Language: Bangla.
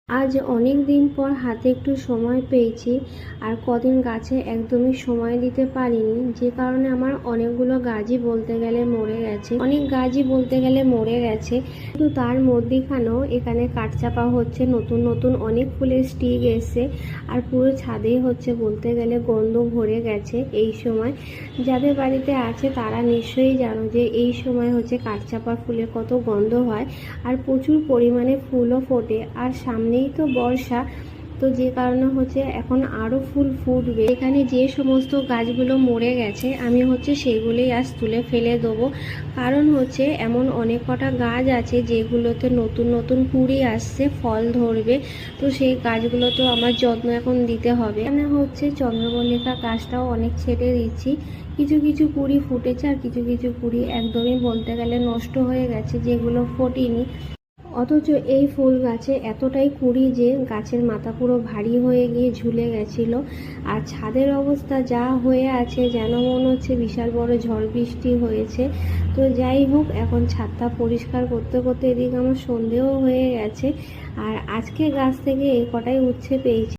আজ অনেক দিন পর হাতে একটু সময় পেয়েছি। আর কদিন গাছে একদমই সময় দিতে পারিনি, যে কারণে আমার অনেকগুলো গাছই বলতে গেলে মরে গেছে, অনেক গাছই বলতে গেলে মরে গেছে। কিন্তু তার মধ্যেখানেও এখানে কাঠচাপা হচ্ছে, নতুন নতুন অনেক ফুলের স্টিক এসছে। আর পুরো ছাদেই হচ্ছে বলতে গেলে গন্ধ ভরে গেছে। এই সময় যাদের বাড়িতে আছে তারা নিশ্চয়ই জানো যে এই সময় হচ্ছে কাঠচাপা ফুলের কত গন্ধ হয়, আর প্রচুর পরিমাণে ফুলও ফোটে। আর সামনেই তো বর্ষা, তো যে কারণে হচ্ছে এখন আরও ফুল ফুটবে। এখানে যে সমস্ত গাছগুলো মরে গেছে আমি হচ্ছে সেগুলোই আজ তুলে ফেলে দেবো, কারণ হচ্ছে এমন অনেক কটা গাছ আছে যেগুলোতে নতুন নতুন কুঁড়ি আসছে, ফল ধরবে। তো সেই গাছগুলো তো আমার যত্ন এখন দিতে হবে। এখানে হচ্ছে চন্দ্রমল্লিকা গাছটাও অনেক ছেটে দিচ্ছি, কিছু কিছু কুঁড়ি ফুটেছে আর কিছু কিছু কুঁড়ি একদমই বলতে গেলে নষ্ট হয়ে গেছে, যেগুলো ফোটেনি। অথচ এই ফুল গাছে এতটাই কুঁড়ি যে গাছের মাথা পুরো ভারী হয়ে গিয়ে ঝুলে গেছিল। আর ছাদের অবস্থা যা হয়ে আছে যেন মনে হচ্ছে বিশাল বড় ঝড় বৃষ্টি হয়েছে। তো যাই হোক, এখন ছাদটা পরিষ্কার করতে করতে এদিকে আমার সন্ধেও হয়ে গেছে। আর আজকে গাছ থেকে এই কটাই উচ্ছে পেয়েছি।